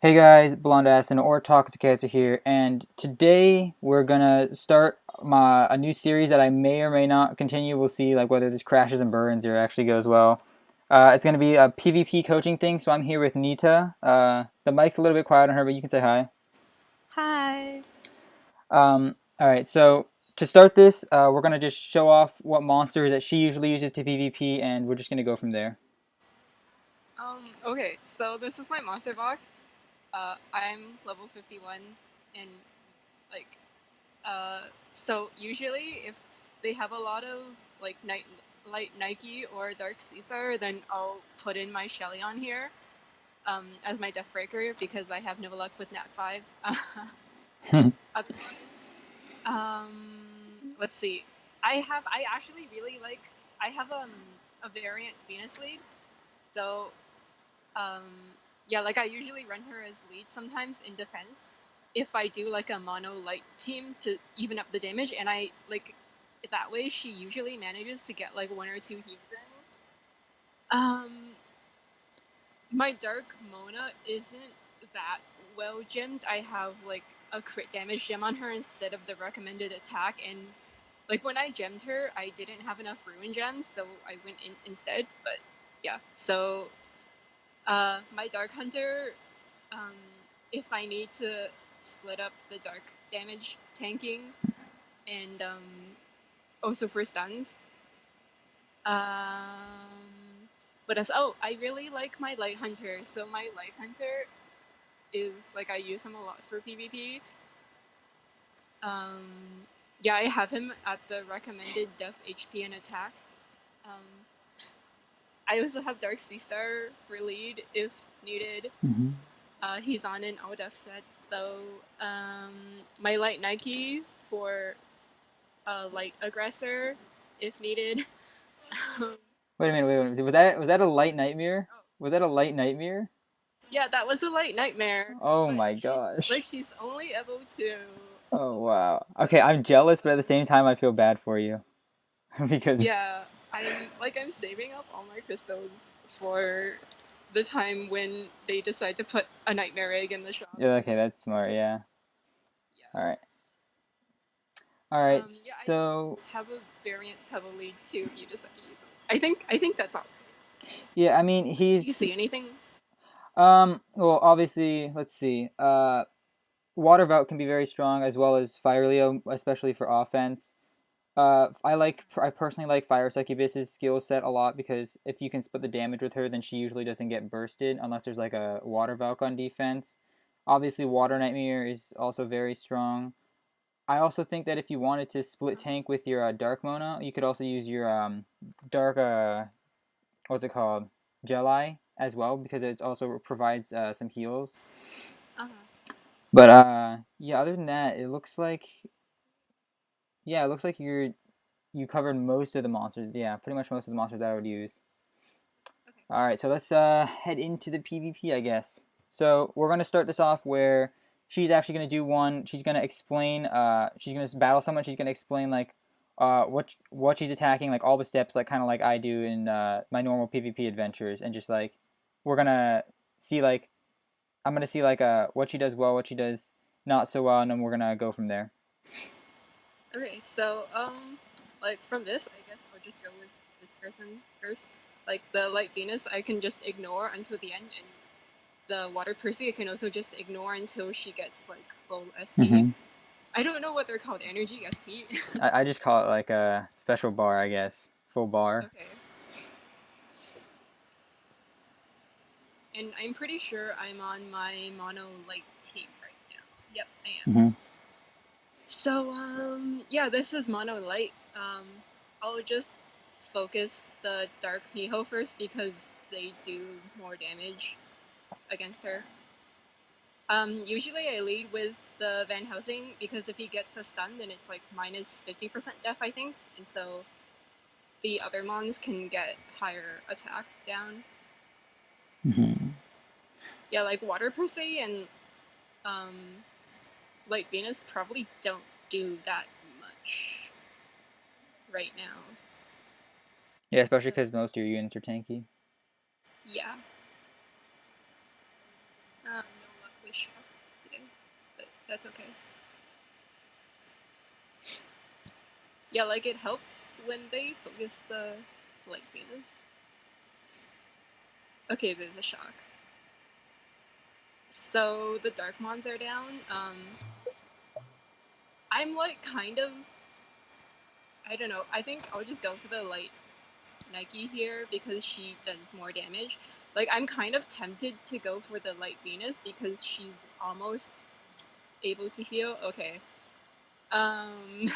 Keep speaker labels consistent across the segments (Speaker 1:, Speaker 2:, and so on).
Speaker 1: Hey guys, Blonde Ass and or Toxicaster here, and today we're gonna start a new series that I may or may not continue. We'll see like whether this crashes and burns or actually goes well. It's gonna be a PvP coaching thing, so I'm here with Nita. The mic's a little bit quiet on her, but you can say hi.
Speaker 2: Hi.
Speaker 1: All right, so to start this, we're gonna just show off what monsters that she usually uses to PvP, and we're just gonna go from there.
Speaker 2: Okay, so this is my monster box. I'm level 51 and like so usually if they have a lot of like light Nike or Dark Caesar, then I'll put in my Shelly on here as my death breaker because I have no luck with nat 5s. Otherwise, let's see. I actually really like I have a variant Venus lead. So yeah, like I usually run her as lead sometimes in defense if I do like a mono light team to even up the damage, and I like that way she usually manages to get like one or two heals in. My Dark Mona isn't that well gemmed. I have like a crit damage gem on her instead of the recommended attack, and like when I gemmed her, I didn't have enough ruin gems, so I went in instead. But yeah, so my Dark Hunter, um, if I need to split up the dark damage tanking and also for stuns. What else? Oh, I really like my Light Hunter. So my Light Hunter is like I use him a lot for PvP. Um, yeah, I have him at the recommended def HP and attack. Um, I also have Dark Sea Star for lead if needed.
Speaker 1: Mhm.
Speaker 2: He's on an ODF set, though. My light Nike for light aggressor, if needed. um,
Speaker 1: Wait a minute, wait a minute. Was that a light nightmare?
Speaker 2: oh,
Speaker 1: Was that a light nightmare?
Speaker 2: yeah, that was a light nightmare,
Speaker 1: Oh
Speaker 2: but
Speaker 1: my
Speaker 2: she's
Speaker 1: gosh.
Speaker 2: like she's only able to.
Speaker 1: Oh wow. Okay, I'm jealous, but at the same time, I feel bad for you because
Speaker 2: Yeah, I'm saving up all my crystals for the time when they decide to put a nightmare egg in the shop.
Speaker 1: yeah, okay, that's smart. Yeah. All
Speaker 2: Yeah.
Speaker 1: right. All right.
Speaker 2: Yeah, I
Speaker 1: So
Speaker 2: have a variant pebble lead too if you decide to use them. I think that's all.
Speaker 1: yeah, I mean
Speaker 2: Do you
Speaker 1: he's
Speaker 2: see anything?
Speaker 1: well obviously let's see. Water Vault can be very strong as well as Fire Leo, especially for offense. I personally like Fire Succubus's skill set a lot because if you can split the damage with her, then she usually doesn't get bursted unless there's like a Water Valk on defense. Obviously, Water Nightmare is also very strong. I also think that if you wanted to split tank with your Dark Mona, you could also use your Dark what's it called, Jelly as well because it also provides some heals.
Speaker 2: Uh-huh.
Speaker 1: But yeah, other than that, it looks like you covered most of the monsters. Yeah, pretty much most of the monsters that I would use.
Speaker 2: Okay.
Speaker 1: All right, so let's head into the PvP, I guess. So we're gonna start this off where she's actually gonna do one. She's gonna explain. She's gonna battle someone. She's gonna explain like what she's attacking, like all the steps, like kind of like I do in my normal PvP adventures, and just like we're gonna see like I'm gonna see like what she does well, what she does not so well, and then we're gonna go from there.
Speaker 2: Okay, so like from this, I guess I'll just go with this person first. Like the light Venus, I can just ignore until the end, and the water Percy, I can also just ignore until she gets like full SP.
Speaker 1: Mm-hmm.
Speaker 2: I don't know what they're called, energy SP.
Speaker 1: I just call it like a special bar, I guess, full bar.
Speaker 2: Okay, and I'm pretty sure I'm on my mono light team right now. Yep, I am.
Speaker 1: Mm-hmm.
Speaker 2: So yeah, this is mono light. I'll just focus the dark Miho first because they do more damage against her. Usually I lead with the Van Helsing because if he gets the stun, then it's like minus 50% def, I think, and so the other mons can get higher attack down.
Speaker 1: Mm-hmm.
Speaker 2: Yeah, like Water Percy and um, Light Venus probably don't do that much right now.
Speaker 1: Yeah, especially
Speaker 2: So
Speaker 1: because most of your units are tanky.
Speaker 2: yeah. No luck with shock today, but that's okay. Yeah, like it helps when they focus the light Venus. Okay, there's a shock. So the Dark Mons are down. I'm like kind of, I don't know. I think I'll just go for the light Nike here because she does more damage. Like I'm kind of tempted to go for the light Venus because she's almost able to heal. Okay. Um,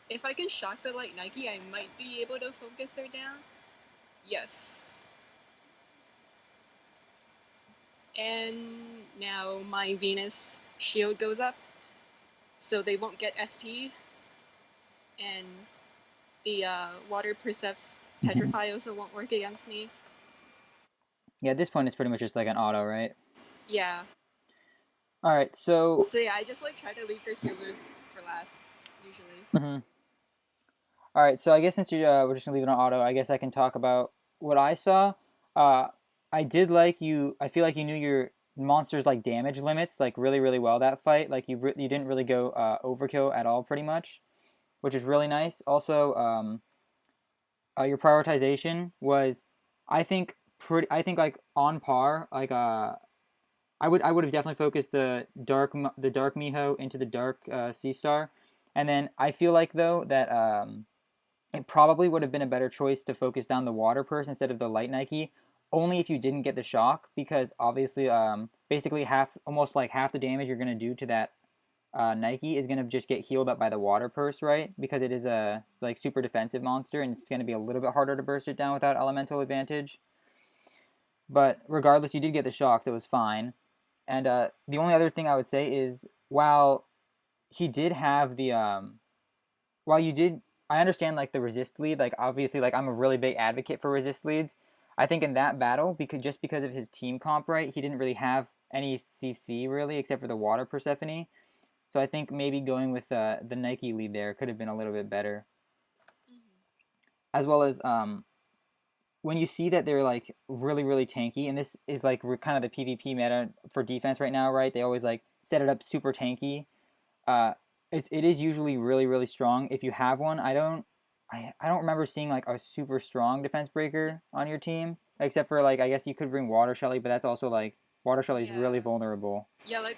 Speaker 2: if I can shock the light Nike, I might be able to focus her down. Yes. And now my Venus shield goes up, so they won't get SP, and the water Percepts Petrify also won't work against me.
Speaker 1: Yeah, at this point it's pretty much just like an auto, right?
Speaker 2: Yeah.
Speaker 1: All right, so.
Speaker 2: So yeah, I just like try to leave the healers for last, usually.
Speaker 1: All right, so I guess since we're just gonna leave it on auto, I guess I can talk about what I saw. Uh, I did like you. I feel like you knew your monsters like damage limits like really really well that fight. Like you didn't really go overkill at all, pretty much, which is really nice. Also, your prioritization was, I think pretty. I think like on par. Like I would have definitely focused the dark Miho into the dark Sea Star, and then I feel like though that it probably would have been a better choice to focus down the water purse instead of the light Nike, only if you didn't get the shock, because obviously, basically almost like half the damage you're gonna do to that Nike is gonna just get healed up by the water purse, right? Because it is a like super defensive monster, and it's gonna be a little bit harder to burst it down without elemental advantage. But regardless, you did get the shock, so it was fine. And the only other thing I would say is, while he did have the while you did, I understand like the resist lead. Like obviously, like I'm a really big advocate for resist leads. I think in that battle, because of his team comp, right, he didn't really have any CC really except for the water Persephone. So I think maybe going with the Nike lead there could have been a little bit better. As well as when you see that they're like really really tanky, and this is like kind of the PvP meta for defense right now, right? They always like set it up super tanky. uh, it is usually really really strong if you have one. I don't remember seeing like a super strong defense breaker on your team, except for like I guess you could bring Water Shelly, but that's also like Water Shelly is really
Speaker 2: Yeah.
Speaker 1: vulnerable.
Speaker 2: Yeah, like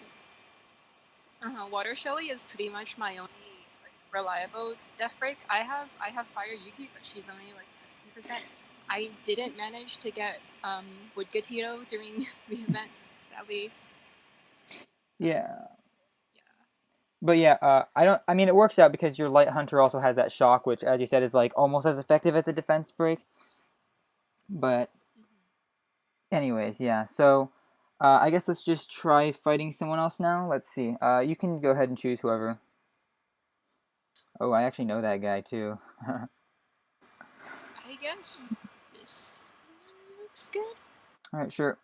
Speaker 2: Water Shelly is pretty much my only like reliable death break. I have Fire Yuki, but she's only like 60%. I didn't manage to get Wood Gatito during the event, sadly.
Speaker 1: Yeah,
Speaker 2: Yeah.
Speaker 1: but yeah, I don't. I mean, it works out because your Light Hunter also has that shock, which, as you said, is like almost as effective as a defense break. But anyways, yeah. So I guess let's just try fighting someone else now. Let's see. You can go ahead and choose whoever. Oh, I actually know that guy too.
Speaker 2: I guess this one looks good.
Speaker 1: All right, sure.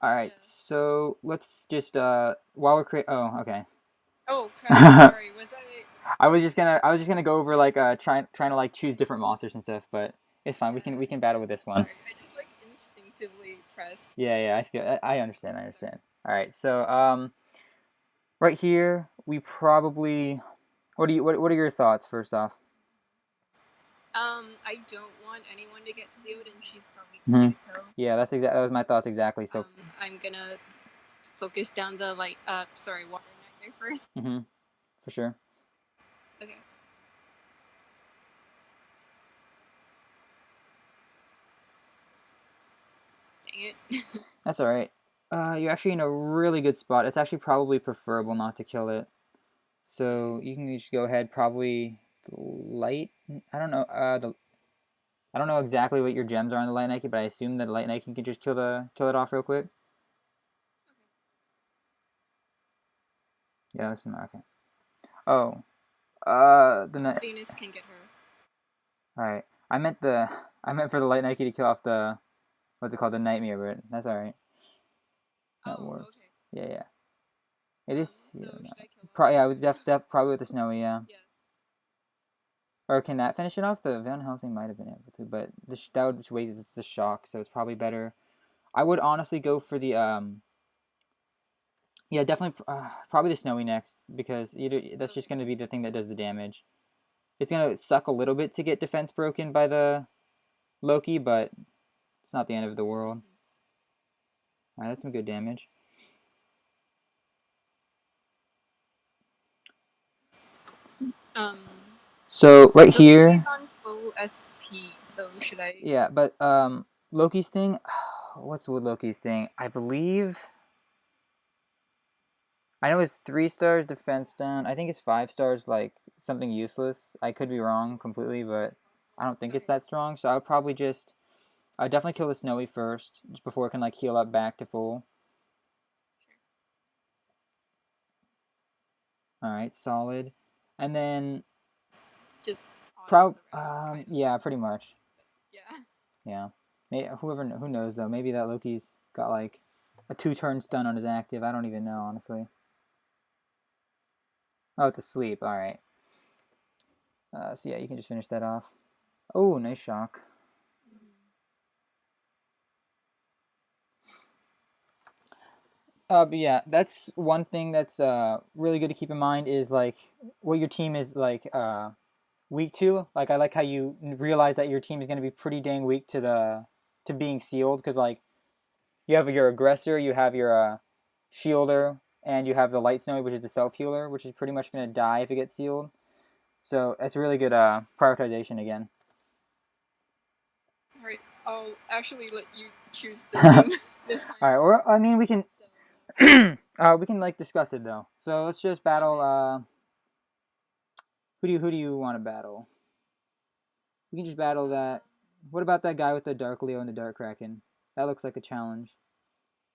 Speaker 1: All right,
Speaker 2: Yeah.
Speaker 1: so let's just while we're Oh, okay.
Speaker 2: Oh crap! Sorry, was I?
Speaker 1: I was just gonna go over like trying to like choose different monsters and stuff, but it's fine. We can battle with this one.
Speaker 2: Sorry, I just like instinctively pressed.
Speaker 1: Yeah, yeah. I understand. I understand. All right, so right here we probably. What are your thoughts first off?
Speaker 2: I don't want anyone to get sealed, and she's probably
Speaker 1: Hmm.
Speaker 2: easy to kill.
Speaker 1: Yeah, that was my thoughts exactly. So.
Speaker 2: I'm gonna focus down the light. Sorry, water nightmare first.
Speaker 1: Hmm. For sure.
Speaker 2: Okay. Dang it.
Speaker 1: That's all right. You're actually in a really good spot. It's actually probably preferable not to kill it. So you can just go ahead, probably the light. I don't know. I don't know exactly what your gems are on the light Nike, but I assume that light Nike can just kill it off real quick. Yeah, that's not okay. Oh, the night.
Speaker 2: Venus can get her.
Speaker 1: All right. I meant for the light Nike to kill off the what's it called, the nightmare, but that's all right. That
Speaker 2: Oh,
Speaker 1: works.
Speaker 2: okay.
Speaker 1: Yeah, yeah. It is.
Speaker 2: So
Speaker 1: Yeah, no.
Speaker 2: should I kill off
Speaker 1: Yeah,
Speaker 2: the
Speaker 1: probably with the snowy. Yeah.
Speaker 2: Yeah.
Speaker 1: Or can that finish it off? The Van Helsing might have been able to, but that would just waste the shock, so it's probably better. I would honestly go for the Yeah, definitely. Probably the snowy next because that's just
Speaker 2: Okay.
Speaker 1: going to be the thing that does the damage. It's going to suck a little bit to get defense broken by the Loki, but it's not the end of the world.
Speaker 2: Mhm.
Speaker 1: All right, that's some good damage.
Speaker 2: Um,
Speaker 1: So right
Speaker 2: the Loki's
Speaker 1: here,
Speaker 2: on full SP, so should I?
Speaker 1: yeah, but Loki's thing. What's with Loki's thing? I believe I know it's 3 stars defense down. I think it's 5 stars like something useless. I could be wrong completely, but I don't think it's
Speaker 2: Okay.
Speaker 1: that strong. So I would probably just I definitely kill the snowy first, just before it can like heal up back to full. All right, solid. And then
Speaker 2: Just auto the rest, kind of.
Speaker 1: yeah, pretty much.
Speaker 2: Yeah.
Speaker 1: Yeah. Who knows though? Maybe that Loki's got like a 2 turn stun on his active. I don't even know honestly. Oh, it's asleep. All right. So yeah, you can just finish that off. Oh, nice shock.
Speaker 2: Mhm.
Speaker 1: But yeah, that's one thing that's really good to keep in mind is like what your team is like weak to. Like I like how you realize that your team is going to be pretty dang weak to the to being sealed because like you have your aggressor, you have your shielder, and you have the light snowy, which is the self healer, which is pretty much going to die if it gets sealed. So that's really good prioritization again.
Speaker 2: All right. I'll actually let you choose the
Speaker 1: All
Speaker 2: team this time.
Speaker 1: right, or I mean
Speaker 2: So.
Speaker 1: we can like discuss it though. So let's just battle.
Speaker 2: Okay.
Speaker 1: Who do you want to battle? We can just battle that. What about that guy with the Dark Leo and the Dark Kraken? That looks like a challenge.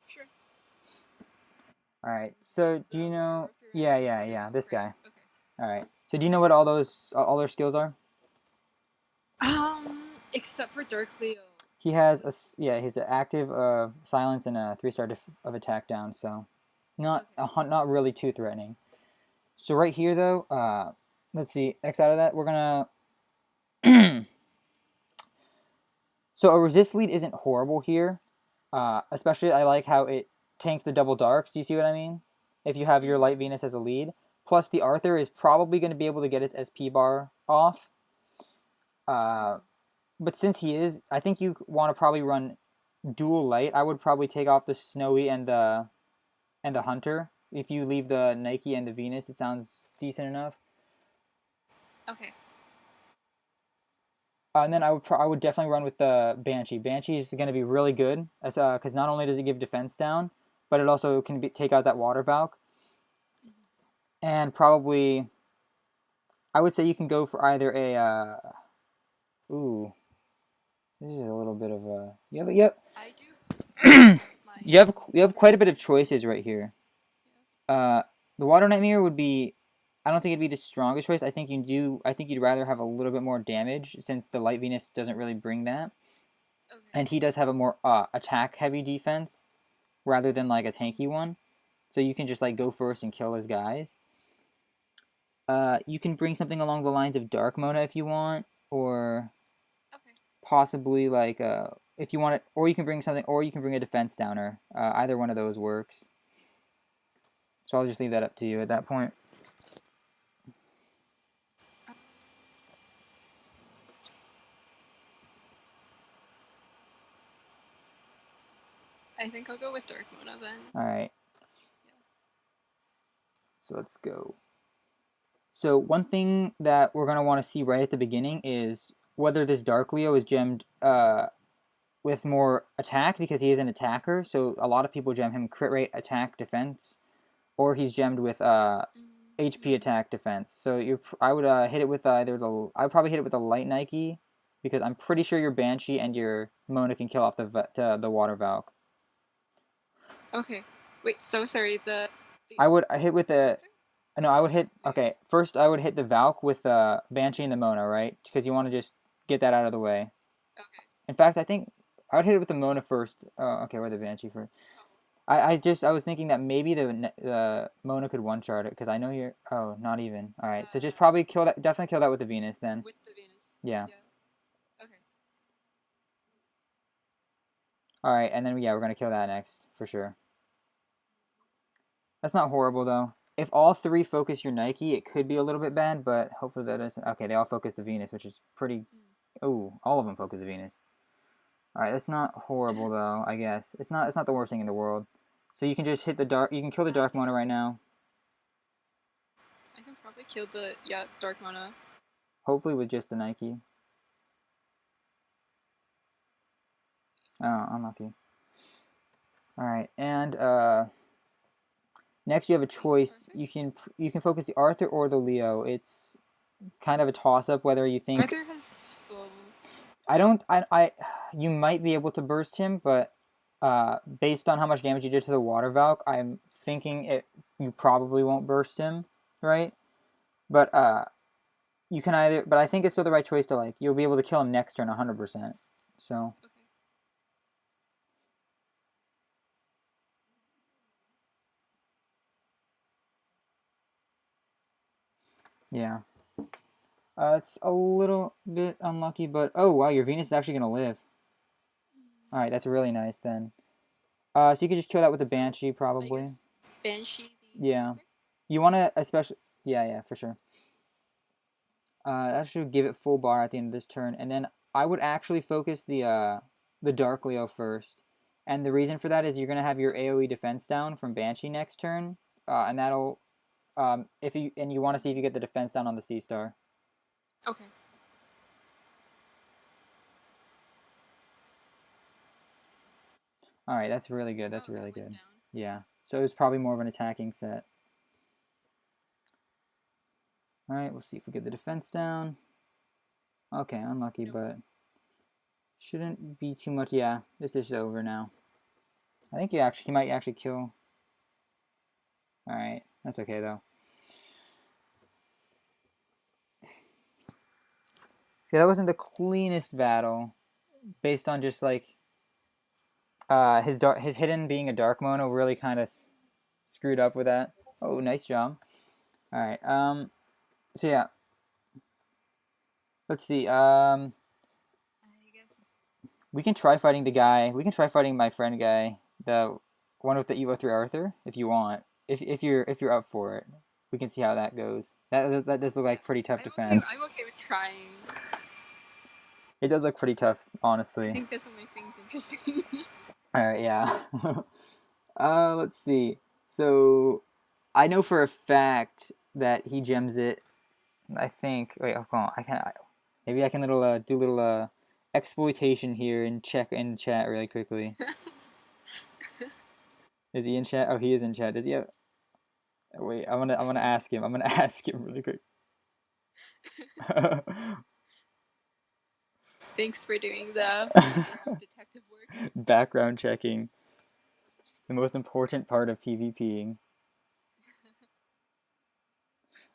Speaker 2: Sure.
Speaker 1: All right. So do
Speaker 2: The
Speaker 1: you
Speaker 2: Fire
Speaker 1: know?
Speaker 2: Archer
Speaker 1: Yeah,
Speaker 2: and
Speaker 1: yeah,
Speaker 2: Fire
Speaker 1: yeah.
Speaker 2: Wolf,
Speaker 1: This
Speaker 2: right?
Speaker 1: guy.
Speaker 2: Okay.
Speaker 1: All right. So do you know what all their skills are?
Speaker 2: Except for Dark Leo.
Speaker 1: He has yeah. He's an active of silence and a 3 star of attack down. So
Speaker 2: Okay.
Speaker 1: not really too threatening. So right here though, let's see. X out of that. We're gonna. So a resist lead isn't horrible here. Especially I like how it tanks the double darks. Do you see what I mean? If you have your
Speaker 2: Mhm.
Speaker 1: Light Venus as a lead, plus the Arthur is probably going to be able to get its SP bar off. Uh,
Speaker 2: Mhm.
Speaker 1: but since he is, I think you want to probably run dual light. I would probably take off the Snowy and the Hunter. If you leave the Nike and the Venus, it sounds decent enough.
Speaker 2: Okay.
Speaker 1: And then I would definitely run with the Banshee. Banshee is going to be really good as because not only does it give defense down, but it also can take out that water valk.
Speaker 2: Mhm.
Speaker 1: And probably I would say you can go for either a ooh, this is a little bit of a yep.
Speaker 2: I do have my
Speaker 1: You have quite a bit of
Speaker 2: predictions.
Speaker 1: choices right here.
Speaker 2: Yeah.
Speaker 1: Uh, the Water Nightmare would be. I don't think it'd be the strongest choice. I think you'd rather have a little bit more damage since the Light Venus doesn't really bring that,
Speaker 2: Okay.
Speaker 1: and he does have a more attack heavy defense rather than like a tanky one. So you can just like go first and kill his guys. You can bring something along the lines of Dark Mona if you want, or
Speaker 2: Okay.
Speaker 1: possibly like if you want it, or you can bring something, or you can bring a defense downer. Either one of those works. So I'll just leave that up to you at that point.
Speaker 2: Um, I think I'll go with Dark Mona then.
Speaker 1: All right,
Speaker 2: Yeah.
Speaker 1: so let's go. So one thing that we're gonna want to see right at the beginning is whether this Dark Leo is gemmed with more attack because he is an attacker. So a lot of people gem him crit rate, attack, defense, or he's gemmed with HP
Speaker 2: Mm-hmm.
Speaker 1: attack defense. So I would hit it with either the I would probably hit it with the light Nike because I'm pretty sure your Banshee and your Mona can kill off the water Valk.
Speaker 2: Okay. Wait. So sorry. The
Speaker 1: I hit with the
Speaker 2: Arthur.
Speaker 1: no I would hit
Speaker 2: Okay.
Speaker 1: okay first I would hit the Valk with the Banshee and the Mona right because you want to just get that out of the way.
Speaker 2: Okay.
Speaker 1: In fact, I think I would hit it with the Mona first. Okay, or the Banshee first.
Speaker 2: Oh.
Speaker 1: I was thinking that maybe the Mona could one shard it because I know you're. Oh, not even. All right, so just probably kill that. Definitely kill that with the Venus then.
Speaker 2: With the Venus.
Speaker 1: Yeah.
Speaker 2: Yeah. Okay.
Speaker 1: All right, and then yeah, we're gonna kill that next for sure. That's not horrible though. If all three focus your Nike, it could be a little bit bad, but hopefully that doesn't. Okay, they all focus the Venus, which is pretty.
Speaker 2: Mm.
Speaker 1: Oh, all of them focus the Venus. All right, that's not horrible though. I guess it's not. It's not the worst thing in the world. So you can just hit the dark. You can kill the
Speaker 2: I
Speaker 1: Dark
Speaker 2: can
Speaker 1: Mona right now.
Speaker 2: I can probably kill the Dark Mona.
Speaker 1: Hopefully with just the Nike. Oh, unlucky. All right, and next you have a
Speaker 2: Wait,
Speaker 1: choice.
Speaker 2: Arthur?
Speaker 1: You can focus the Arthur or the Leo. It's kind of a toss up whether you think.
Speaker 2: Arthur has full.
Speaker 1: I don't. I. You might be able to burst him, but based on how much damage you did to the Water Valk, I'm thinking it. You probably won't burst him, right? But you can either. But I think it's still the right choice to like. You'll be able to kill him next turn 100%. So
Speaker 2: Okay.
Speaker 1: yeah. It's a little bit unlucky, but oh wow, your Venus is actually gonna live.
Speaker 2: Mm.
Speaker 1: All right, that's really nice then. So you could just kill that with a
Speaker 2: So
Speaker 1: Banshee
Speaker 2: I guess
Speaker 1: probably.
Speaker 2: Banshee the
Speaker 1: Yeah.
Speaker 2: Arthur.
Speaker 1: You want to especially. Yeah, yeah, for sure. That should give it full bar at the end of this turn, and then I would actually focus the Dark Leo first, and the reason for that is you're gonna have your
Speaker 2: Okay.
Speaker 1: AOE defense down from Banshee next turn, and that'll if you want to see if you get the defense down on the Sea Star.
Speaker 2: Okay.
Speaker 1: All right, that's really good. That's
Speaker 2: Oh,
Speaker 1: really
Speaker 2: that went
Speaker 1: good.
Speaker 2: down.
Speaker 1: Yeah. So it's probably more of an attacking set. All right, we'll see if we get the defense down. Okay, unlucky,
Speaker 2: Nope.
Speaker 1: but shouldn't be too much. Yeah, this is over now. I think he might actually kill. All right, that's okay though. Yeah, that wasn't the cleanest battle, based on just like his hidden being a dark mono really kind of screwed up with that. Oh, nice job. All right. So yeah, let's see.
Speaker 2: I guess.
Speaker 1: We can try fighting the guy. We can try fighting my friend guy, the one with the Evo 3 Arthur, if you want. If you're up for it, we can see how that goes. That does look
Speaker 2: Yeah.
Speaker 1: like pretty tough
Speaker 2: I'm okay.
Speaker 1: defense.
Speaker 2: I'm okay with trying.
Speaker 1: It does look pretty tough,
Speaker 2: I
Speaker 1: honestly.
Speaker 2: think this will make things interesting.
Speaker 1: All right, yeah. Let's see. So I know for a fact that he gems it. I think. Wait, hold on. Maybe I can do a little exploitation here and check in chat really quickly. Is he in chat? Oh, he is in chat. Does he have? Wait, I'm gonna ask him. I'm gonna ask him really quick.
Speaker 2: Thanks for doing the background detective work.
Speaker 1: Background checking, the most important part of PvPing.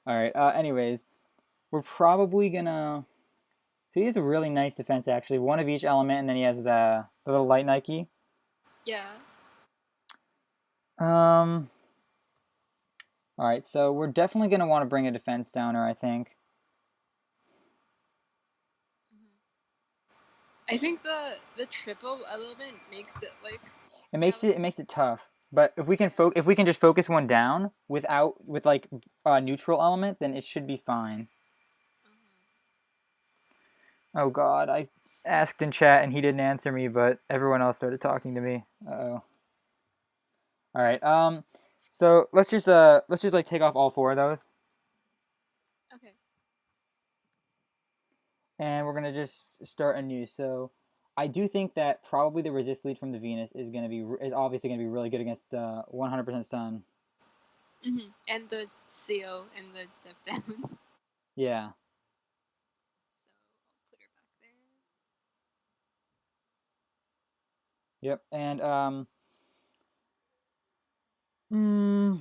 Speaker 1: All right. Anyways, we're probably gonna. So he has a really nice defense actually. One of each element, and then he has the little light Nike.
Speaker 2: Yeah.
Speaker 1: Um. All right. So we're definitely gonna want to bring a defense downer, I think.
Speaker 2: Mhm. I think the triple element makes it like
Speaker 1: It
Speaker 2: yeah,
Speaker 1: makes it
Speaker 2: like
Speaker 1: it makes it tough. But
Speaker 2: yeah.
Speaker 1: if we can just focus one down with like a neutral element, then it should be fine.
Speaker 2: Uh-huh.
Speaker 1: Oh God, I asked in chat and he didn't answer me, but everyone else started talking to me. Uh-oh. All right. So let's just like take off all four of those,
Speaker 2: Okay.
Speaker 1: and we're gonna just start anew. So I do think that probably the resist lead from the Venus is obviously gonna be really good against 100% stun.
Speaker 2: And the CO and the Dev Demon.
Speaker 1: Yeah.
Speaker 2: So I'll put her back there.
Speaker 1: Yep. And mm,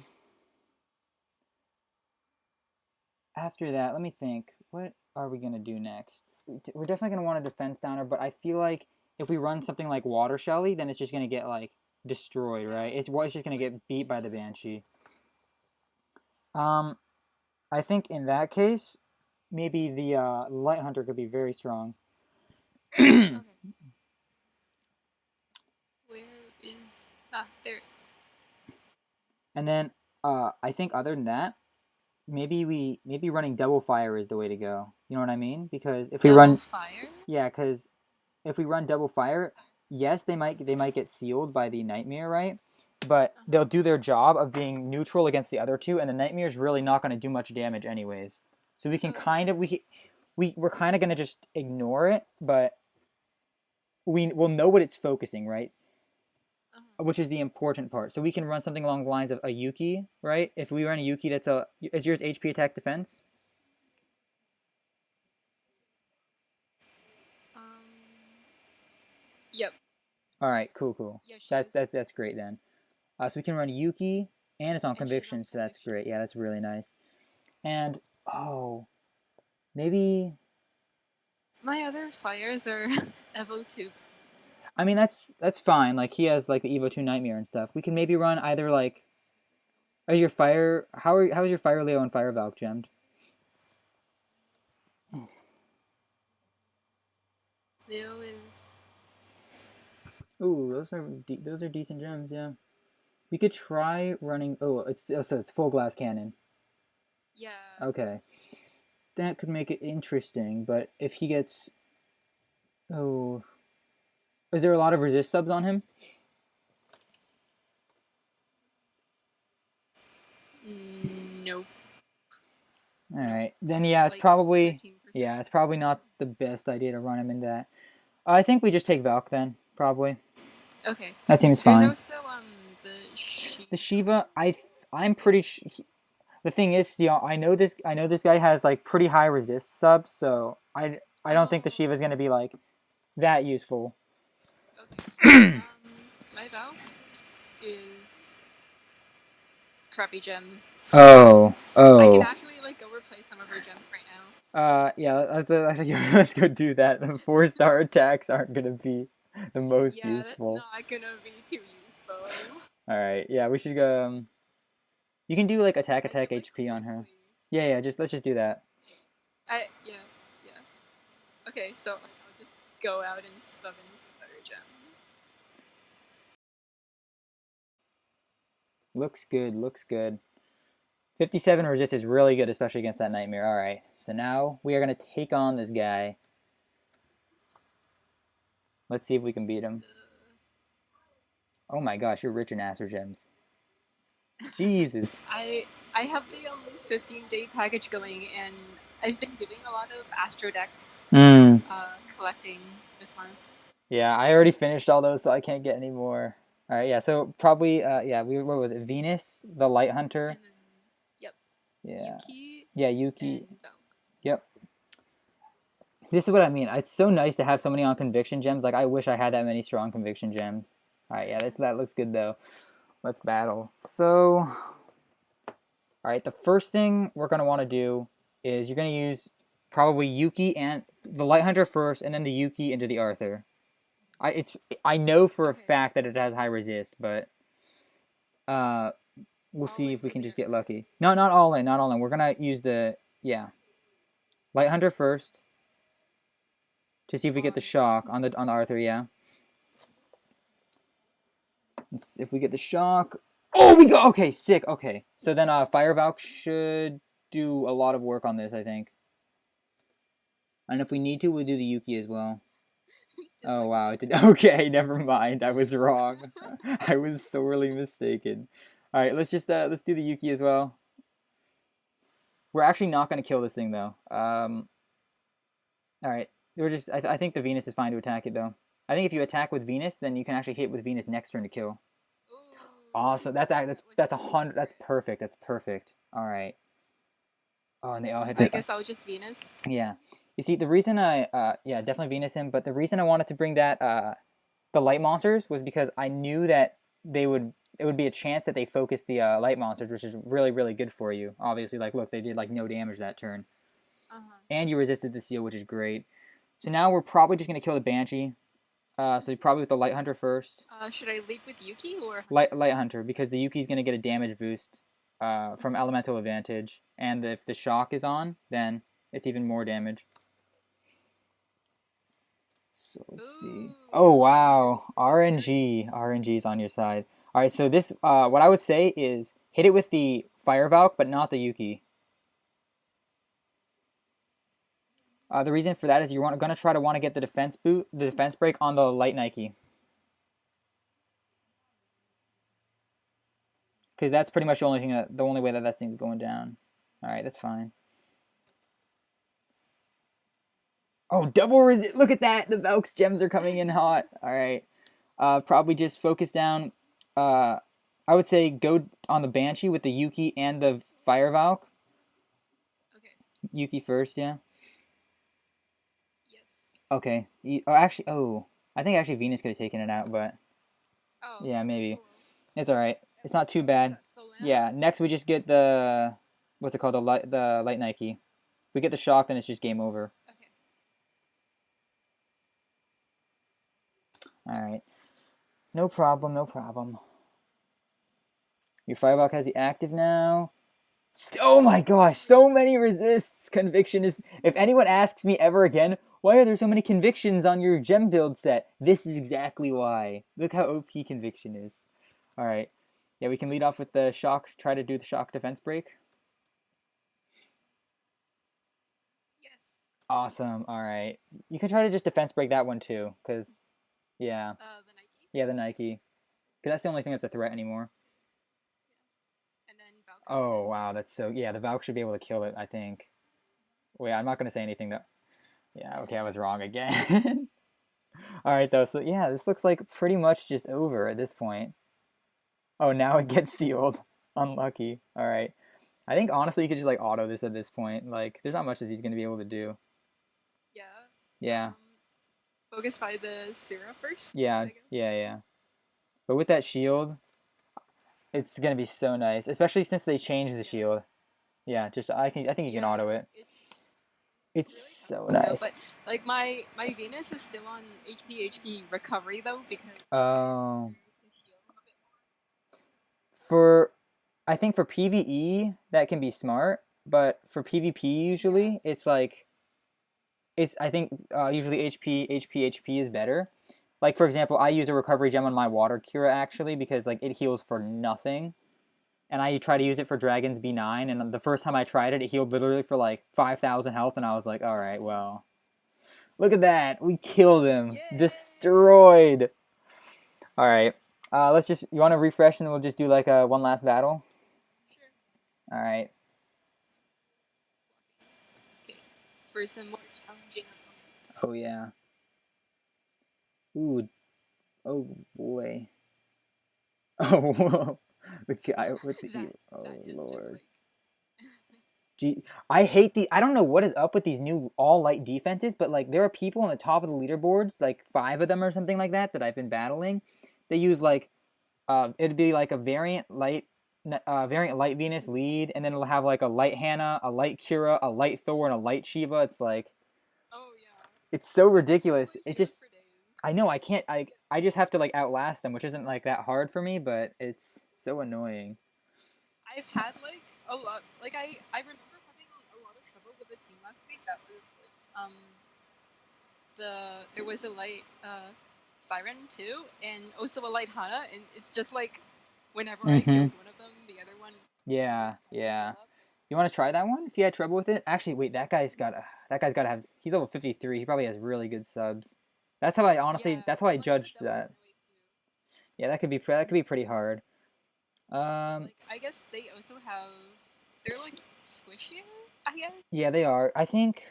Speaker 1: after that, let me think. What are we gonna do next? We're definitely gonna want a defense downer, but I feel like if we run something like Water Shelly, then it's just gonna get like destroyed,
Speaker 2: Yeah.
Speaker 1: right? It's just gonna
Speaker 2: Like
Speaker 1: get beat by the
Speaker 2: yeah.
Speaker 1: Banshee. Um, I think in that case, maybe the Light Hunter could be very strong. And
Speaker 2: Okay. Where is there?
Speaker 1: then I think other than that, maybe running double fire is the way to go. You know what I mean? Because if we
Speaker 2: Double
Speaker 1: run,
Speaker 2: fire?
Speaker 1: yeah, because if we run double fire, yes, they might get sealed by the nightmare, right? But they'll do their job of being neutral against the other two, and the nightmare's really not going to do much damage anyways. So we can kind
Speaker 2: Okay.
Speaker 1: of we're kind of going to just ignore it, but we will know what it's focusing, right?
Speaker 2: Uh-huh.
Speaker 1: Which is the important part. So we can run something along the lines of a Yuki, right? If we run a Yuki, that's a is yours HP attack defense?
Speaker 2: Um. Yep.
Speaker 1: All right, cool, cool.
Speaker 2: Yeah, she
Speaker 1: That's
Speaker 2: is.
Speaker 1: that's that's great then. So we can run Yuki, and it's on
Speaker 2: And she's on
Speaker 1: conviction, so that's
Speaker 2: conviction.
Speaker 1: great. Yeah, that's really nice. And oh, maybe
Speaker 2: My other fires are Evo 2.
Speaker 1: I mean that's fine. Like he has like the Evo 2 Nightmare and stuff. We can maybe run either like are your fire how is your Fire Leo and Fire Valk gemmed?
Speaker 2: Leo is.
Speaker 1: Ooh, those are decent gems. Yeah, we could try running. So it's full glass cannon.
Speaker 2: Yeah.
Speaker 1: Okay, that could make it interesting. But if he gets oh, is there a lot of resist subs on him?
Speaker 2: Nope.
Speaker 1: All
Speaker 2: Nope.
Speaker 1: right, then yeah, it's
Speaker 2: Like
Speaker 1: probably
Speaker 2: 13%.
Speaker 1: yeah, it's probably not the best idea to run him in that. I think we just take Valk then. Probably
Speaker 2: Okay.
Speaker 1: that seems
Speaker 2: There's
Speaker 1: fine.
Speaker 2: also the
Speaker 1: The
Speaker 2: Shiva.
Speaker 1: Shiva, I'm pretty. The thing is, I know this guy has like pretty high resist subs, so I don't think the
Speaker 2: Oh.
Speaker 1: Shiva is gonna be like that useful.
Speaker 2: Okay. My Valk is crappy gems.
Speaker 1: Oh,
Speaker 2: I can
Speaker 1: oh.
Speaker 2: actually like go replace some of her gems right now.
Speaker 1: Yeah. Let's go do that. The 4-star attacks aren't gonna be the most
Speaker 2: Yeah, that's
Speaker 1: useful.
Speaker 2: not gonna be too useful.
Speaker 1: All right. Yeah, we should go. You can do like
Speaker 2: I could
Speaker 1: attack
Speaker 2: like
Speaker 1: HP on her.
Speaker 2: quickly.
Speaker 1: Yeah, yeah. Let's just do that.
Speaker 2: Yeah, yeah. Okay, so like, I'll just go out and summon some better gems.
Speaker 1: Looks good. 57 resist is really good, especially against that nightmare. All right. So now we are gonna take on this guy. Let's see if we can beat him. Oh my gosh, you're rich in Acer gems. Jesus.
Speaker 2: I have the 15-day package going, and I've been doing a lot of Astro decks,
Speaker 1: Hmm.
Speaker 2: collecting this month.
Speaker 1: Yeah, I already finished all those, so I can't get any more. All right, yeah. So probably, yeah. What was it? Venus, the Light Hunter.
Speaker 2: And then, yep,
Speaker 1: Yeah,
Speaker 2: Yuki
Speaker 1: yeah. Yuki.
Speaker 2: and Valk.
Speaker 1: Yep. This is what I mean. It's so nice to have so many on conviction gems. Like I wish I had that many strong conviction gems. All right, yeah. That looks good though. Let's battle. So, all right. The first thing we're gonna want to do is you're gonna use probably Yuki and the Light Hunter first, and then the Yuki into the Arthur. I know for a
Speaker 2: Okay,
Speaker 1: fact that it has high resist, but uh, we'll
Speaker 2: all
Speaker 1: see
Speaker 2: in
Speaker 1: if we
Speaker 2: for
Speaker 1: can
Speaker 2: the
Speaker 1: just get
Speaker 2: Arthur.
Speaker 1: lucky. No, not all in, not all in. We're gonna use the yeah Light Hunter first to see if we get the
Speaker 2: On
Speaker 1: shock on the Arthur. Yeah, if we get the shock. Oh, we go. Okay, sick. Okay, so then Fire Valk should do a lot of work on this, I think. And if we need to, we'll do the Yuki as well.
Speaker 2: did
Speaker 1: Oh
Speaker 2: like
Speaker 1: wow, it did.
Speaker 2: nothing.
Speaker 1: Okay, never mind. I was wrong. I was sorely mistaken. All right, let's do the Yuki as well. We're actually not going to kill this thing though. All right, we're just. I think the Venus is fine to attack it though. I think if you attack with Venus, then you can actually hit with Venus next turn to kill. Awesome.
Speaker 2: Ooh,
Speaker 1: That's
Speaker 2: that
Speaker 1: that's a
Speaker 2: wasn't
Speaker 1: hundred.
Speaker 2: smart.
Speaker 1: That's perfect. That's perfect. All right. Oh, and they all hit
Speaker 2: I
Speaker 1: the.
Speaker 2: guess I'll just Venus.
Speaker 1: Yeah. You see, the reason yeah, definitely Venus him, but the reason I wanted to bring that the light monsters was because I knew that they would it would be a chance that they focus the light monsters, which is really really good for you. Obviously, like look, they did like no damage that turn,
Speaker 2: Uh huh.
Speaker 1: and you resisted the seal, which is great. So now we're probably just gonna kill the Banshee. So probably with the Light Hunter first.
Speaker 2: Should I lead with Yuki or Hunter?
Speaker 1: Light Hunter because the Yuki's gonna get a damage boost from
Speaker 2: Okay.
Speaker 1: Elemental Advantage, and if the shock is on, then it's even more damage. So let's see. Oh
Speaker 2: Ooh.
Speaker 1: wow, RNG is on your side. All right, so this what I would say is hit it with the Fire Valk, but not the Yuki. The reason for that is you're going to try to want to get the defense break on the light Nike. Because that's pretty much the only way that thing's going down. All right, that's fine. Oh, double resist! Look at that! The Valk's gems are coming in hot. All right, probably just focus down. I would say go on the Banshee with the Yuki and the Fire Valk.
Speaker 2: Okay.
Speaker 1: Yuki first, yeah.
Speaker 2: Yes.
Speaker 1: Okay. I think actually Venus could have taken it out, but
Speaker 2: Oh.
Speaker 1: yeah, maybe.
Speaker 2: Cool.
Speaker 1: It's all right. It's not too bad. Yeah. Next, we just get the what's it called? The light Nike. If we get the shock, then it's just game over.
Speaker 2: Okay.
Speaker 1: All right. No problem. No problem. Your Firebalk has the active now. Oh my gosh, so many resists. Conviction is. If anyone asks me ever again, why are there so many convictions on your gem build set? This is exactly why. Look how OP conviction is. All right. Yeah, we can lead off with the shock. Try to do the shock defense break.
Speaker 2: Yes.
Speaker 1: Awesome. All right. You can try to just defense break that one too, because yeah.
Speaker 2: The Nike.
Speaker 1: Yeah, the Nike. Because that's the only thing that's a threat anymore.
Speaker 2: Yeah. And then Valk.
Speaker 1: Oh wow, that's so. Yeah, the Valk should be able to kill it, I think. Wait, I'm not gonna say anything though. Yeah, okay, I was wrong again. All right, though. So yeah, this looks like pretty much just over at this point. Oh, now it gets sealed. Unlucky. All right. I think honestly, you could just like auto this at this point. Like, there's not much that he's gonna be able to do.
Speaker 2: Yeah.
Speaker 1: Yeah.
Speaker 2: Focus by the Syrah first.
Speaker 1: Yeah. Yeah. But with that shield, it's gonna be so nice, especially since they changed the shield. Yeah. Just I think you can auto it. It's really so nice.
Speaker 2: But like my Venus is still on HP recovery though because.
Speaker 1: Oh. I think for PvE that can be smart, but for PvP usually it's like I think usually HP is better. Like for example, I use a recovery gem on my water cure actually because like it heals for nothing. And I try to use it for Dragon's B9 and the first time I tried it, it healed literally for like 5,000 health and I was like, "All right, well, look at that. We killed him. Yay! Destroyed." All right. You want to refresh and we'll just do like one last battle?
Speaker 2: Sure.
Speaker 1: All right.
Speaker 2: Okay. For some more challenging opponents.
Speaker 1: Oh yeah. Ooh. Oh boy. Oh whoa. The guy with the oh lord. Gee, I hate I don't know what is up with these new all light defenses, but like there are people on the top of the leaderboards, like 5 of them or something like that I've been battling. They use like it'd be like a variant light Venus lead, and then it'll have like a light Hannah, a light Kira, a light Thor, and a light Shiva. It's like,
Speaker 2: oh yeah,
Speaker 1: it's so ridiculous. It just, I know I can't. I just have to like outlast them, which isn't like that hard for me, but it's so annoying.
Speaker 2: I've had like a lot. Like I remember having a lot of trouble with the team last week. That was like, there was a light Siren too, and also a light Hana, and it's just like whenever I killed one of them, the other one.
Speaker 1: Yeah. You want to try that one if you had trouble with it? Actually, wait, that guy's got to have. He's level 53. He probably has really good subs. That's how I honestly. That's how I judged that. Yeah, that could be pretty hard.
Speaker 2: Like, I guess they also have. They're like squishier, I guess.
Speaker 1: Yeah, they are. I think.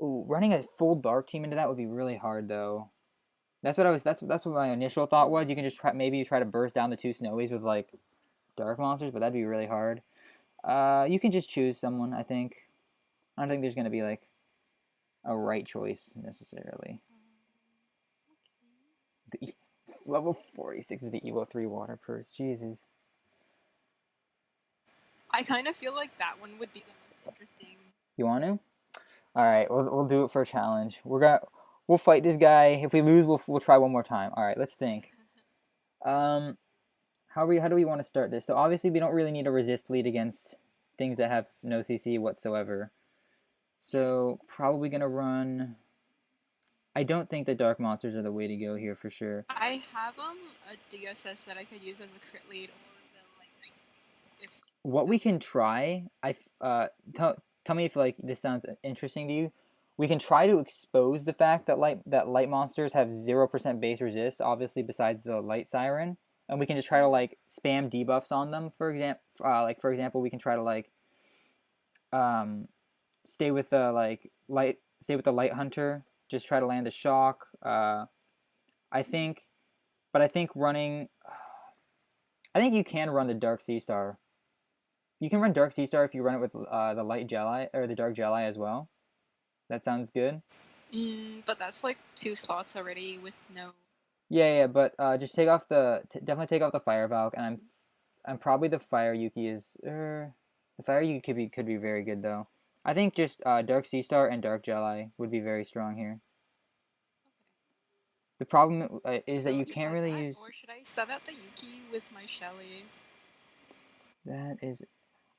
Speaker 1: Ooh, running a full dark team into that would be really hard though. That's what my initial thought was. You can just maybe try to burst down the 2 snowies with like dark monsters, but that'd be really hard. You can just choose someone. I think. I don't think there's gonna be like a right choice necessarily. The level 46 is the Evo 3 water purse. Jesus.
Speaker 2: I kind of feel like that one would be the most interesting.
Speaker 1: You want to? All right, we'll do it for a challenge. We'll fight this guy. If we lose, we'll try one more time. All right, let's think. How do we want to start this? So obviously we don't really need a resist lead against things that have no CC whatsoever. So probably gonna run. I don't think the dark monsters are the way to go here for sure.
Speaker 2: I have a DSS that I could use as a crit lead or the light knight.
Speaker 1: what we can try, tell me if like this sounds interesting to you. We can try to expose the fact that light monsters have 0% base resist, obviously besides the light siren, and we can just try to
Speaker 2: Mhm.
Speaker 1: like spam debuffs on them. For example, we can try to like um stay with the stay with the light hunter. Just try to land a shock. I think, but I think running. I think you can run the Dark Sea Star. You can run Dark Sea Star if you run it with the light Jedi or the Dark Jedi as well. That sounds good.
Speaker 2: But that's like 2 slots already with no.
Speaker 1: Yeah, but just take off definitely take off the Fire Valk, and I'm probably the Fire Yuki is the Fire Yuki could be very good though. I think just Dark Sea Star and Dark Jedi would be very strong here. The problem is that
Speaker 2: So
Speaker 1: you
Speaker 2: just
Speaker 1: can't
Speaker 2: like
Speaker 1: really
Speaker 2: that,
Speaker 1: use
Speaker 2: or should I sub out the Yuki with my Shelly?
Speaker 1: that is.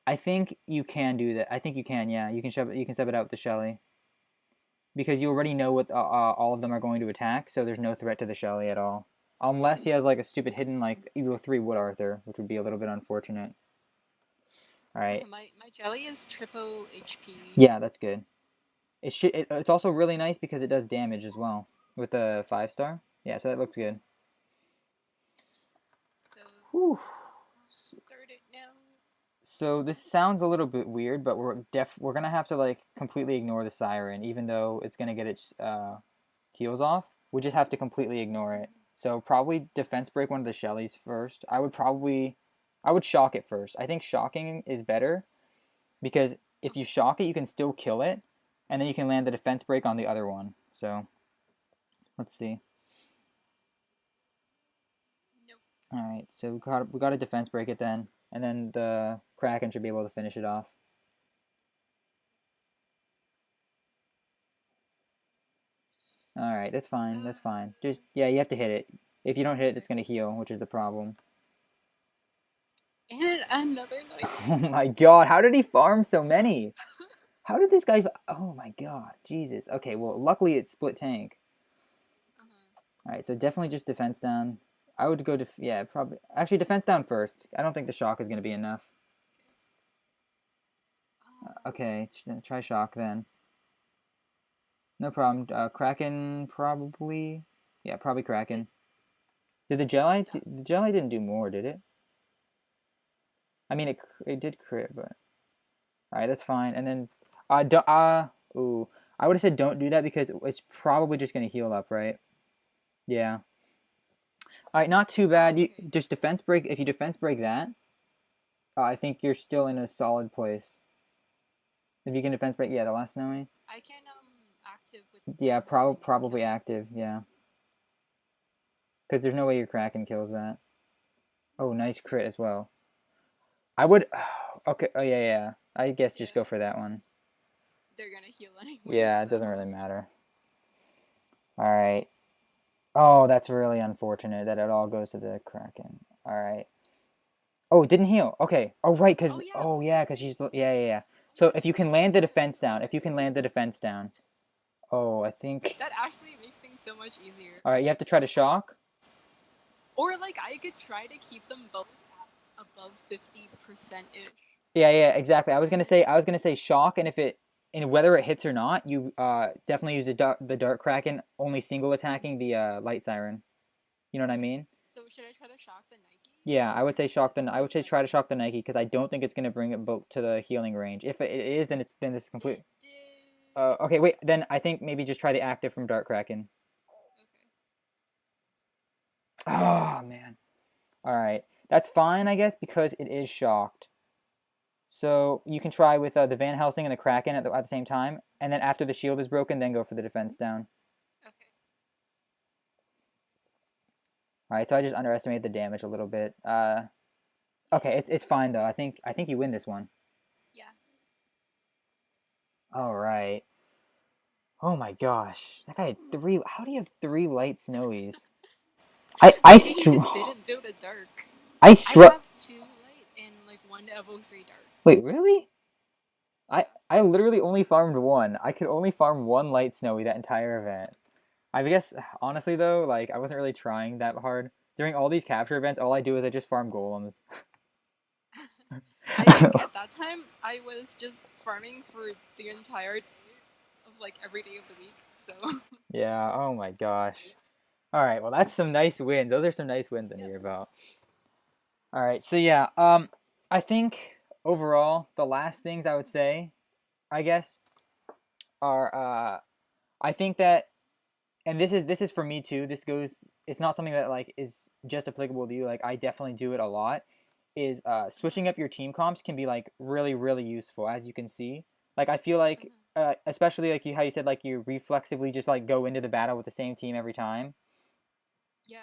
Speaker 1: I think you can do that. I think you can. Yeah, you can sub it out with the Shelly because you already know what all of them are going to attack, so there's no threat to the Shelly at all. Unless he has like a stupid hidden like Evo 3 Wood Arthur, which would be a little bit unfortunate. All
Speaker 2: Yeah,
Speaker 1: right.
Speaker 2: my Jelly is triple HP.
Speaker 1: Yeah, that's good. It's also really nice because it does damage as well with the
Speaker 2: Okay.
Speaker 1: 5 star. Yeah, so that looks
Speaker 2: Okay.
Speaker 1: good.
Speaker 2: So
Speaker 1: Whew.
Speaker 2: I'll start it now.
Speaker 1: So this sounds a little bit weird, but we're gonna have to like completely ignore the siren, even though it's gonna get its heals off. We just have to completely ignore it. So probably defense break one of the Shellys first. I would shock it first. I think shocking is better because if you
Speaker 2: Okay.
Speaker 1: shock it, you can still kill it, and then you can land the defense break on the other one. So let's see.
Speaker 2: Nope.
Speaker 1: All right, so we got to defense break it then, and then the Kraken should be able to finish it off. All right, that's fine. That's fine. Just yeah, you have to hit it. If you don't hit it,
Speaker 2: Okay.
Speaker 1: it's gonna heal, which is the problem.
Speaker 2: And another
Speaker 1: Oh
Speaker 2: Nike.
Speaker 1: my god, how did he farm so many? How did this guy? Oh my god, Jesus. Okay, well, luckily it's split tank.
Speaker 2: Uh-huh.
Speaker 1: All right, so definitely just defense down. I would go yeah, probably actually defense down first. I don't think the shock is gonna be enough. Okay, try shock then. No problem. Kraken probably. Yeah, probably
Speaker 2: It
Speaker 1: Kraken. Did the Jelly?
Speaker 2: done.
Speaker 1: The Jelly didn't do more, did it? I mean, it did crit, but all right, that's fine. And then, ooh, I would have said don't do that because it's probably just gonna heal up, right? Yeah. All right, not too bad. You
Speaker 2: Okay.
Speaker 1: just defense break. If you defense break that, I think you're still in a solid place. If you can defense break, yeah, the last snowy.
Speaker 2: I can active with
Speaker 1: Yeah,
Speaker 2: bombs and
Speaker 1: probably
Speaker 2: kill it.
Speaker 1: active. Yeah, because there's no way your Kraken kills that. Oh, nice crit as well. I would. Okay. Oh yeah. I guess just
Speaker 2: Yeah.
Speaker 1: go for that one.
Speaker 2: They're gonna heal anyways,
Speaker 1: Yeah, it doesn't
Speaker 2: so.
Speaker 1: really matter. All right. Oh, that's really unfortunate that it all goes to the Kraken. All right. Oh, it didn't heal. Okay. Oh, right.
Speaker 2: Oh yeah.
Speaker 1: Oh
Speaker 2: Okay.
Speaker 1: yeah, because
Speaker 2: Okay.
Speaker 1: yeah.
Speaker 2: Oh
Speaker 1: So
Speaker 2: my
Speaker 1: if you can
Speaker 2: gosh.
Speaker 1: land the
Speaker 2: Okay.
Speaker 1: defense down, if you can land the defense down. Oh, I think.
Speaker 2: That actually makes things so much easier.
Speaker 1: All right, you have to try to shock.
Speaker 2: Or like I could try to keep them both at above 50% ish.
Speaker 1: Yeah, exactly.
Speaker 2: Right?
Speaker 1: I was gonna say shock, and if it and whether it hits or not, you definitely use the Dark Kraken, only single attacking the light siren. You know what I
Speaker 2: Okay.
Speaker 1: mean?
Speaker 2: So should I try to shock the Nike
Speaker 1: Yeah,
Speaker 2: or the
Speaker 1: I would say
Speaker 2: Mustang?
Speaker 1: try to shock the Nike because I don't think it's gonna bring it both to the healing range. If it is, then this is complete.
Speaker 2: It did.
Speaker 1: Okay, wait. Then I think maybe just try the active from Dark Kraken.
Speaker 2: Okay.
Speaker 1: Oh man. All right, that's fine, I guess, because it is shocked. So you can try with the Van Helsing and the Kraken at the same time, and then after the shield is broken, then go for the defense down.
Speaker 2: Okay.
Speaker 1: All right, so I just underestimated the damage a little bit.
Speaker 2: Yeah.
Speaker 1: Okay, it's fine though. I think you win this one.
Speaker 2: Yeah.
Speaker 1: All right. Oh my gosh, that guy had three. How do you have three light snowies? I I
Speaker 2: Maybe he
Speaker 1: str-
Speaker 2: just didn't do the dark.
Speaker 1: I
Speaker 2: I
Speaker 1: struck.
Speaker 2: have 2 light and like 1 level 3 dark.
Speaker 1: Wait, really?
Speaker 2: Yeah.
Speaker 1: I literally only farmed one. I could only farm one light snowy that entire event. I guess honestly though, like I wasn't really trying that hard. During all these capture events, all I do is I just farm golems.
Speaker 2: I think at that time I was just farming for the entire day of like every day of the week. So
Speaker 1: Yeah, oh my gosh. All right, well that's some nice wins. Those are some nice wins to
Speaker 2: yeah.
Speaker 1: hear about. All right, so yeah, I think overall the last things I would say, I guess, are I think that, and this is for me too. This goes. It's not something that like is just applicable to you. Like I definitely do it a lot. Is switching up your team comps can be like really really useful, as you can see. Like I feel like
Speaker 2: Mhm.
Speaker 1: especially like how you said like you reflexively just like go into the battle with the same team every time.
Speaker 2: Yeah.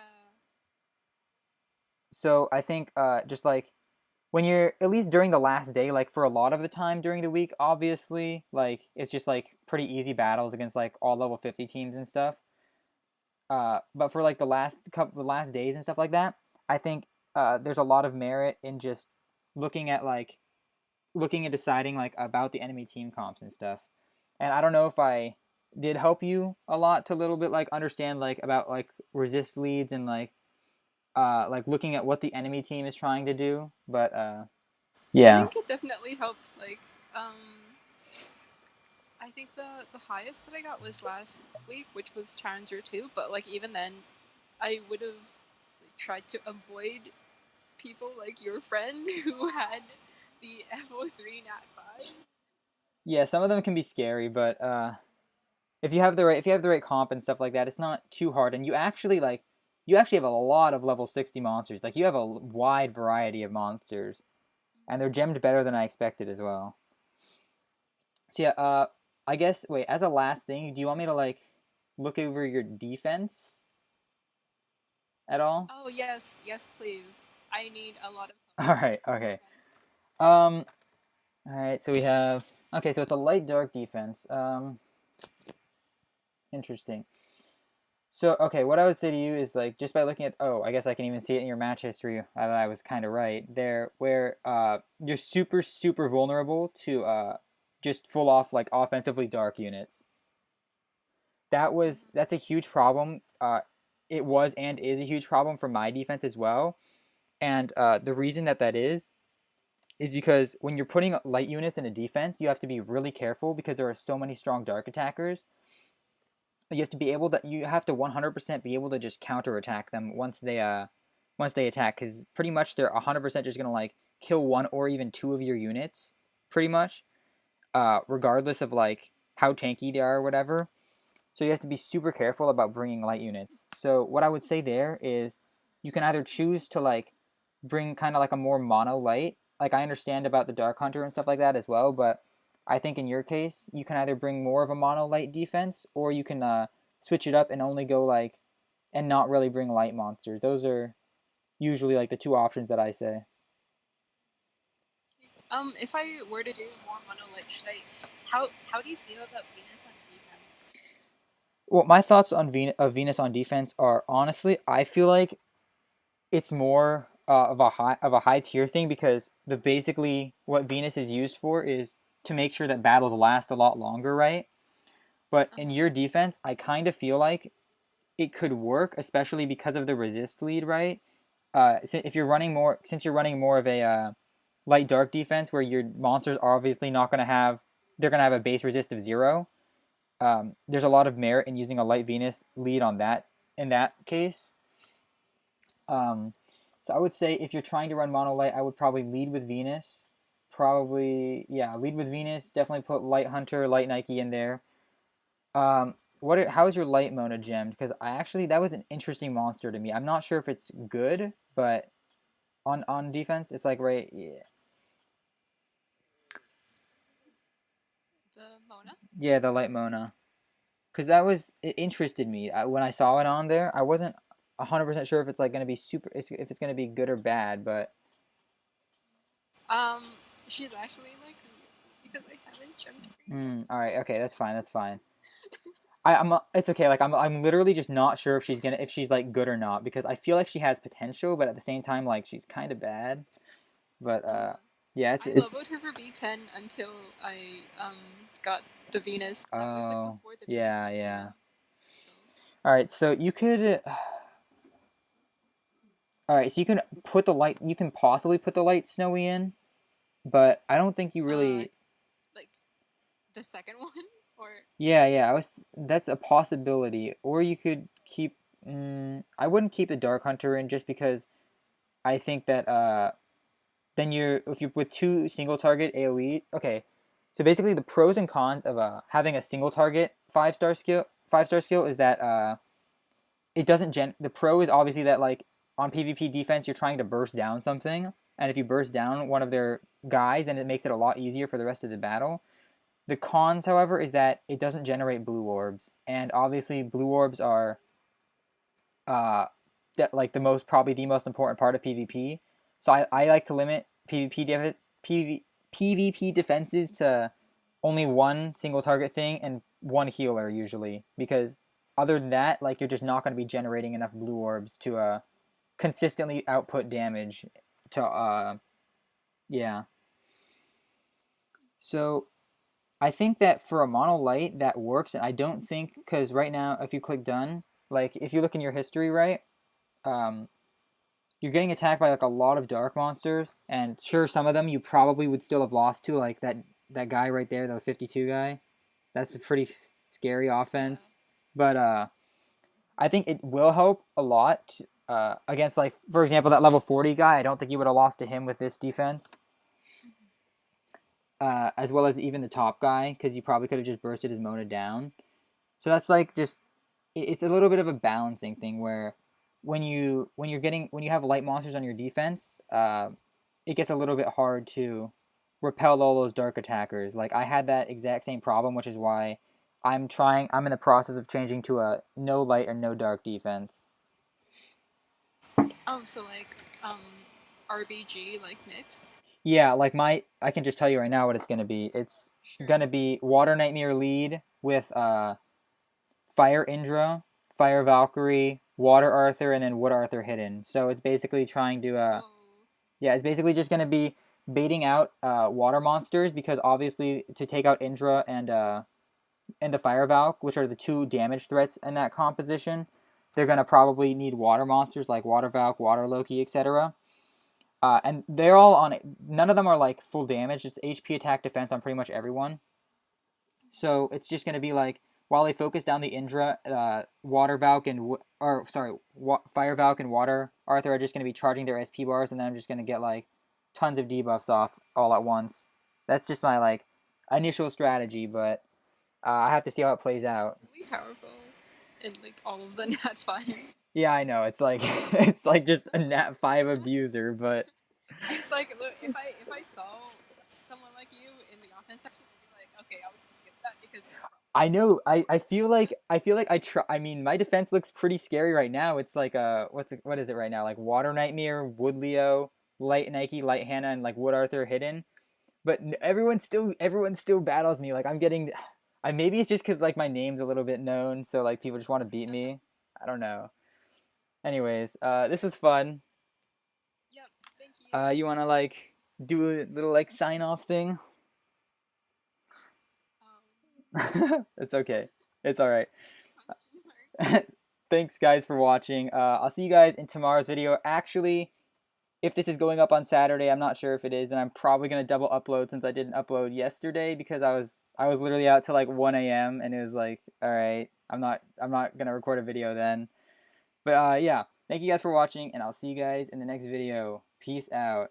Speaker 1: So I think just like when you're at least during the last day, like for a lot of the time during the week, obviously like it's just like pretty easy battles against like all level 50 teams and stuff. But for like the last days and stuff like that, I think there's a lot of merit in just looking at like looking and deciding like about the enemy team comps and stuff. And I don't know if I did help you a lot to little bit like understand like about like resist leads and like looking at what the enemy team is trying to do. But
Speaker 2: I
Speaker 1: yeah.
Speaker 2: think it definitely helped. I think the highest that I got was last week, which was Challenger 2. But like even then, I would have like, tried to avoid people like your friend who had the FO3 Nat 5.
Speaker 1: Yeah, some of them can be scary, but if you have the right comp and stuff like that, it's not too hard. And you actually have a lot of level 60 monsters. Like you have a wide variety of monsters, and they're gemmed better than I expected as well. So yeah, I guess wait, as a last thing, do you want me to like look over your defense at all?
Speaker 2: Oh yes, yes please. I need a lot of help
Speaker 1: All right,
Speaker 2: with
Speaker 1: okay.
Speaker 2: defense.
Speaker 1: Um, all right, so we have okay, so it's a light dark defense. Interesting. So okay, what I would say to you is like just by looking at I guess I can even see it in your match history that I was kind of right there, where you're super super vulnerable to just full off like offensively dark units.
Speaker 2: Mhm.
Speaker 1: That's a huge problem. It was and is a huge problem for my defense as well. And the reason that is because when you're putting light units in a defense, you have to be really careful because there are so many strong dark attackers. You have to 100% be able to just counterattack them once they attack, because pretty much they're 100% just gonna like kill one or even two of your units, pretty much, regardless of like how tanky they are or whatever. So you have to be super careful about bringing light units. So what I would say there is you can either choose to like bring kind of like a more mono light. Like I understand about the Dark Hunter and stuff like that as well, but I think in your case you can either bring more of a mono light defense or you can switch it up and only go like and not really bring light monsters. Those are usually like the two options that I say.
Speaker 2: If I were to do more monolith, should I? How do you feel about Venus on defense?
Speaker 1: Well, my thoughts on Venus on defense are honestly, I feel like it's more of a high tier thing because the basically what Venus is used for is to make sure that battles last a lot longer, right? But in
Speaker 2: Mhm.
Speaker 1: your defense, I kind of feel like it could work, especially because of the resist lead, right? If you're running more, since you're running more of a light dark defense where your monsters are obviously not going to have, they're going to have a base resist of 0. There's a lot of merit in using a light Venus lead on that in that case. Um, so I would say if you're trying to run mono light, I would probably lead with Venus. Probably yeah, lead with Venus. Definitely put light Hunter, light Nike in there. How is your light Mona gemmed? Because I actually that was an interesting monster to me. I'm not sure if it's good, but on defense, it's like right yeah,
Speaker 2: The Mona.
Speaker 1: yeah the light Mona. Because it interested me when I saw it on there. I wasn't 100% sure if it's like gonna be if it's gonna be good or bad, but
Speaker 2: Um, she's actually like because I haven't jumped her yet.
Speaker 1: all right, okay, that's fine, that's fine. It's okay. Like I'm literally just not sure if she's like good or not because I feel like she has potential, but at the same time, like she's kind of bad. But
Speaker 2: Mhm.
Speaker 1: yeah,
Speaker 2: I
Speaker 1: it's
Speaker 2: leveled her for V10 until I got the Venus. That was like
Speaker 1: oh
Speaker 2: before the Venus
Speaker 1: yeah
Speaker 2: lead came
Speaker 1: yeah.
Speaker 2: out. So
Speaker 1: All right, so you could all right, so you can possibly put the light snowy in. but I don't think you
Speaker 2: Uh,
Speaker 1: really.
Speaker 2: like the second one, or
Speaker 1: Yeah, yeah, I was. That's a possibility. Or you could keep. I wouldn't keep the Dark Hunter in just because I think that then you're if you with two single target AOE. Okay, so basically the pros and cons of having a single target five star skill is that it doesn't the pro is obviously that like on PvP defense you're trying to burst down something, and if you burst down one of their guys, then it makes it a lot easier for the rest of the battle. The cons, however, is that it doesn't generate blue orbs, and obviously blue orbs are uh that like the most probably the most important part of PvP. So I like to limit PvP defenses to only one single target thing and one healer usually, because other than that, like you're just not going to be generating enough blue orbs to consistently output damage to yeah. So I think that for a mono light that works, and I don't think because right now if you click done, like if you look in your history, right, um, you're getting attacked by like a lot of dark monsters, and sure, some of them you probably would still have lost to, like that guy right there, the 52 guy. That's a pretty scary
Speaker 2: yeah.
Speaker 1: offense, but I think it will help a lot against, like, for example, that level 40 guy. I don't think you would have lost to him with this defense,
Speaker 2: Mhm.
Speaker 1: as well as even the top guy, because you probably could have just bursted his Mona down. So that's like just it's a little bit of a balancing thing where when you have light monsters on your defense, it gets a little bit hard to repel all those dark attackers. Like I had that exact same problem, which is why I'm in the process of changing to a no light or no dark defense.
Speaker 2: Oh, so like RBG like mixed.
Speaker 1: Yeah, like I can just tell you right now what it's gonna be. It's
Speaker 2: Sure.
Speaker 1: gonna be Water Nightmare lead with Fire Indra, Fire Valkyrie, Water Arthur, and then Wood Arthur hidden. So it's basically trying to
Speaker 2: Whoa.
Speaker 1: yeah, it's basically just gonna be baiting out water monsters, because obviously to take out Indra and the Fire Valk, which are the two damage threats in that composition, they're gonna probably need water monsters like Water Valk, Water Loki, etc. And they're all on. None of them are like full damage. It's HP, attack, defense on pretty much everyone. So it's just gonna be like while they focus down the Indra, Water Valk and or sorry, Fire Valk and Water Arthur are just gonna be charging their SP bars, and then I'm just gonna get like tons of debuffs off all at once. That's just my like initial strategy, but I have to see how it plays out.
Speaker 2: Really powerful. And like all of the Nat 5.
Speaker 1: Yeah, I know it's like it's like just a Nat 5 abuser, but
Speaker 2: It's like look, if I saw someone like you in the offense section, I'd be like, okay, I'll just skip that because it's
Speaker 1: I
Speaker 2: probably
Speaker 1: know. I feel like I try. I mean, my defense looks pretty scary right now. It's like what is it right now? Like Water Nightmare, Wood Leo, Light Nike, Light Hannah, and like Wood Arthur hidden. But everyone still battles me. Like I'm getting. I maybe it's just because like my name's a little bit known, so like people just want to beat me. I don't know. Anyways, this was fun.
Speaker 2: Yep. Thank you.
Speaker 1: You wanna like do a little like sign off thing? It's okay. It's all right.
Speaker 2: Question mark.
Speaker 1: Thanks guys for watching. I'll see you guys in tomorrow's video. Actually, if this is going up on Saturday, I'm not sure if it is, then I'm probably gonna double upload since I didn't upload yesterday because I was literally out till like 1 a.m. and it was like, all right, I'm not gonna record a video then. But yeah, thank you guys for watching, and I'll see you guys in the next video. Peace out.